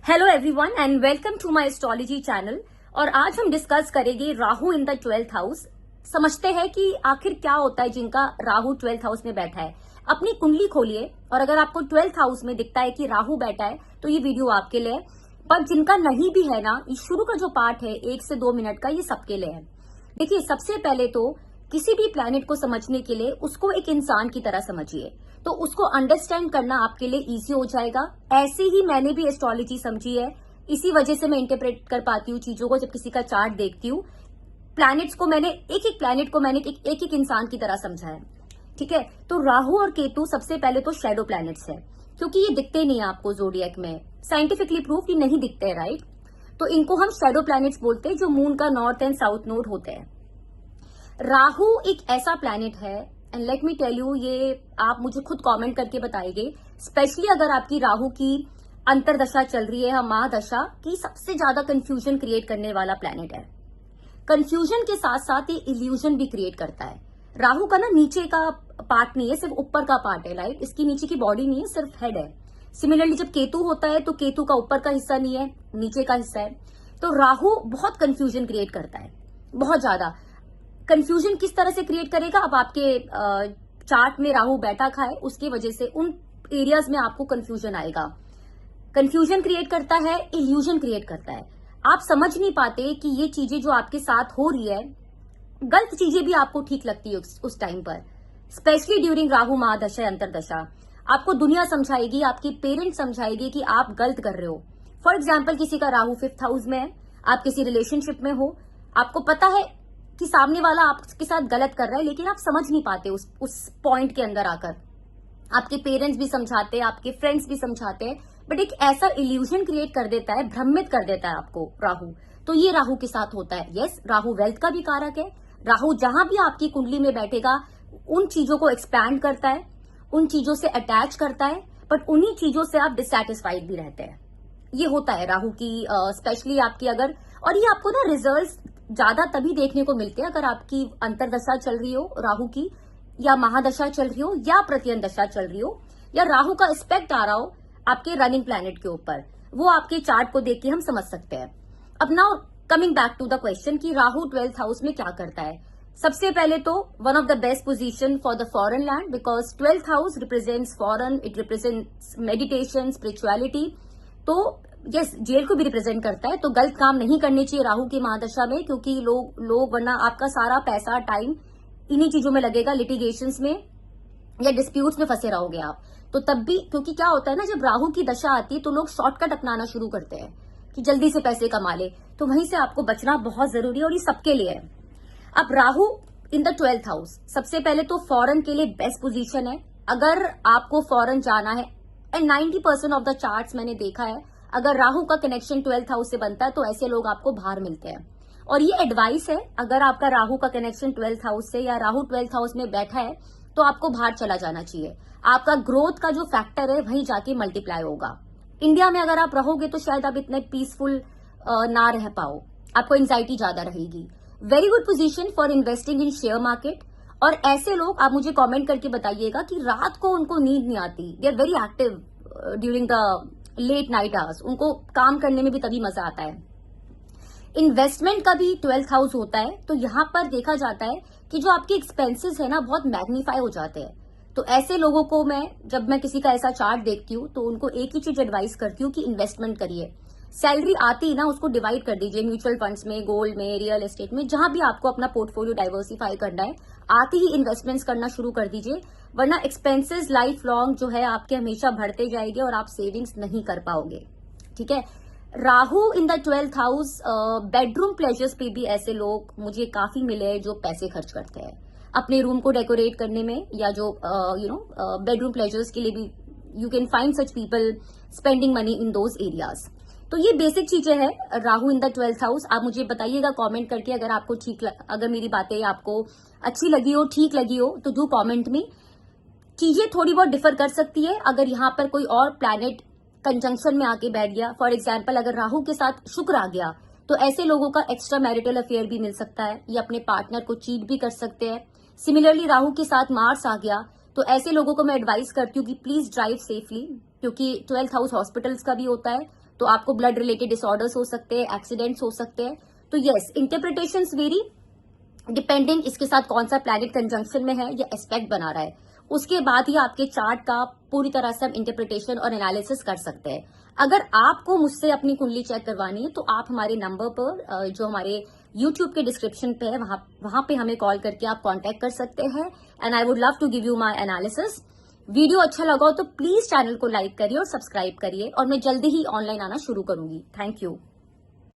Hello everyone and welcome to my astrology channel. और आज हम डिस्कस करेंगे Rahu in the 12th house. समझते हैं कि आखिर क्या होता है जिनका राहु 12th हाउस में बैठा है। अपनी कुंडली खोलिए और अगर आपको 12th हाउस में दिखता है कि राहु बैठा है तो ये वीडियो आपके लिए है। पर जिनका नहीं भी है ना, इस शुरू का जो पार्ट है 1 से 2 मिनट का, ये सबके लिए है। देखिए, सबसे पहले तो किसी भी प्लैनेट को समझने के लिए उसको एक इंसान की तरह समझिए, तो उसको अंडरस्टैंड करना आपके लिए इजी हो जाएगा। ऐसे ही मैंने भी एस्ट्रोलॉजी समझी है, इसी वजह से मैं इंटरप्रेट कर पाती हूँ चीजों को। जब किसी का चार्ट देखती हूँ, प्लैनेट्स को मैंने एक प्लैनेट को मैंने एक इंसान की तरह समझा है। ठीक है, तो राहु और केतु सबसे पहले तो शैडो प्लैनेट्स है, क्योंकि ये दिखते नहीं है आपको जोडियक में। साइंटिफिकली प्रूफ ये नहीं दिखते हैं, राइट। तो इनको हम शैडो प्लैनेट्स बोलते हैं, जो मून का नॉर्थ एंड साउथ नोड होते हैं। राहु एक ऐसा प्लैनेट है, and let me tell you, ये आप मुझे खुद कमेंट करके बताइए, स्पेशली अगर आपकी राहु की अंतरदशा चल रही है या महादशा की, सबसे ज्यादा कंफ्यूजन क्रिएट करने वाला प्लैनेट है। कंफ्यूजन के साथ साथ ये इल्यूजन भी क्रिएट करता है। राहु का ना नीचे का पार्ट नहीं है, सिर्फ ऊपर का पार्ट है, राइट। इसकी नीचे की बॉडी नहीं है, सिर्फ हेड है। सिमिलरली जब केतु होता है तो केतु का ऊपर का हिस्सा नहीं है, नीचे का हिस्सा है। तो राहु बहुत कंफ्यूजन क्रिएट करता है, बहुत ज्यादा। कंफ्यूजन किस तरह से क्रिएट करेगा? अब आपके चार्ट में राहु बैठा खाए, उसकी वजह से उन एरियाज में आपको कंफ्यूजन आएगा। कंफ्यूजन क्रिएट करता है, इल्यूजन क्रिएट करता है। आप समझ नहीं पाते कि ये चीजें जो आपके साथ हो रही है, गलत चीजें भी आपको ठीक लगती है उस टाइम पर, स्पेशली ड्यूरिंग राहु महादशा अंतरदशा। आपको दुनिया समझाएगी, आपकी पेरेंट्स समझाएगी कि आप गलत कर रहे हो। फॉर एग्जाम्पल, किसी का राहु 5th हाउस में है, आप किसी रिलेशनशिप में हो, आपको पता है कि सामने वाला आपके साथ गलत कर रहा है, लेकिन आप समझ नहीं पाते उस पॉइंट के अंदर आकर। आपके पेरेंट्स भी समझाते हैं, आपके फ्रेंड्स भी समझाते हैं, बट एक ऐसा इल्यूजन क्रिएट कर देता है, भ्रमित कर देता है आपको राहु। तो ये राहु के साथ होता है। यस, राहु वेल्थ का भी कारक है। राहु जहां भी आपकी कुंडली में बैठेगा, उन चीजों को एक्सपैंड करता है, उन चीजों से अटैच करता है, बट उन्हीं चीजों से आप डिससेटिस्फाइड भी रहते हैं। ये होता है राहु की, स्पेशली आपकी अगर, और ये आपको ना रिजल्ट्स ज्यादा तभी देखने को मिलते हैं अगर आपकी अंतरदशा चल रही हो राहु की, या महादशा चल रही हो, या प्रत्यंदशा चल रही हो, या राहु का एस्पेक्ट आ रहा हो आपके रनिंग प्लैनेट के ऊपर। वो आपके चार्ट को देख के हम समझ सकते हैं। अब now coming back to the question कि राहु 12th हाउस में क्या करता है। सबसे पहले तो one of the best position for the foreign land, because 12th house represents foreign, it represents meditation, spirituality. तो यस, जेल को भी रिप्रेजेंट करता है। तो गलत काम नहीं करने चाहिए राहु की महादशा में, क्योंकि लोग वरना आपका सारा पैसा, टाइम इन्हीं चीजों में लगेगा, लिटिगेशंस में या डिस्प्यूट्स में फंसे रहोगे आप। तो तब भी, क्योंकि क्या होता है ना, जब राहु की दशा आती है तो लोग शॉर्टकट अपनाना शुरू करते हैं कि जल्दी से पैसे कमा ले। तो वहीं से आपको बचना बहुत जरूरी है, और ये सबके लिए है। अब Rahu in the 12th house, सबसे पहले तो फॉरेन के लिए बेस्ट पोजीशन है। अगर आपको फॉरेन जाना है, एंड 90% ऑफ द चार्ट्स मैंने देखा है, अगर राहु का कनेक्शन 12th हाउस से बनता है तो ऐसे लोग आपको बाहर मिलते हैं। और ये एडवाइस है, अगर आपका राहु का कनेक्शन 12th हाउस से, या राहु 12th हाउस में बैठा है, तो आपको बाहर चला जाना चाहिए। आपका ग्रोथ का जो फैक्टर है वहीं जाके मल्टीप्लाई होगा। इंडिया में अगर आप रहोगे तो शायद आप इतने पीसफुल ना रह पाओ, आपको एंजाइटी ज्यादा रहेगी। Very good position for investing in share market. और ऐसे लोग, आप मुझे कमेंट करके बताइएगा कि रात को उनको नींद नहीं आती, they are very active during the late night hours, उनको काम करने में भी तभी मजा आता है। इन्वेस्टमेंट का भी 12th हाउस होता है, तो यहां पर देखा जाता है कि जो आपके एक्सपेंसेस है ना, बहुत मैग्नीफाई हो जाते हैं। तो ऐसे लोगों को जब मैं किसी का ऐसा चार्ट देखती हूँ तो उनको एक ही चीज एडवाइस करती हूँ कि इन्वेस्टमेंट करिए। सैलरी आती है ना, उसको डिवाइड कर दीजिए म्यूचुअल फंड्स में, गोल्ड में, रियल एस्टेट में, जहां भी आपको अपना पोर्टफोलियो डाइवर्सिफाई करना है, आते ही इन्वेस्टमेंट्स करना शुरू कर दीजिए। वरना एक्सपेंसेस लाइफ लॉन्ग जो है आपके हमेशा बढ़ते जाएंगे और आप सेविंग्स नहीं कर पाओगे। ठीक है। Rahu in the 12th house, bedroom pleasures पे भी ऐसे लोग मुझे काफी मिले हैं जो पैसे खर्च करते हैं अपने रूम को डेकोरेट करने में, या जो बेडरूम प्लेजर्स के लिए भी you can find such people spending money in those areas. तो ये बेसिक चीजें हैं Rahu in the 12th house. आप मुझे बताइएगा कमेंट करके, अगर आपको अगर मेरी बातें आपको अच्छी लगी हो, ठीक लगी हो, तो डू कमेंट में। चीजें थोड़ी बहुत डिफर कर सकती है अगर यहाँ पर कोई और प्लैनेट कंजंक्शन में आके बैठ गया। फॉर एग्जाम्पल, अगर राहु के साथ शुक्र आ गया तो ऐसे लोगों का एक्स्ट्रा मैरिटल अफेयर भी मिल सकता है, या अपने पार्टनर को चीट भी कर सकते हैं। सिमिलरली राहु के साथ मार्स आ गया तो ऐसे लोगों को मैं एडवाइस करती हूँ कि प्लीज ड्राइव सेफली, क्योंकि 12th हाउस हॉस्पिटल्स का भी होता है, तो आपको ब्लड रिलेटेड डिसऑर्डर्स हो सकते हैं, एक्सीडेंट्स हो सकते हैं। तो यस, इंटरप्रिटेशंस वेरी डिपेंडिंग इसके साथ कौन सा प्लैनेट कंजंक्शन में है या एस्पेक्ट बना रहा है, उसके बाद ही आपके चार्ट का पूरी तरह से हम इंटरप्रिटेशन और एनालिसिस कर सकते हैं। अगर आपको मुझसे अपनी कुंडली चेक करवानी है तो आप हमारे नंबर पर जो हमारे YouTube के डिस्क्रिप्शन पे है वहां पे हमें कॉल करके आप कांटेक्ट कर सकते हैं and I would love to give you my analysis. Video अच्छा लगा हो तो प्लीज चैनल को लाइक करिए और सब्सक्राइब करिए और मैं जल्दी ही ऑनलाइन आना शुरू करूंगी। Thank you.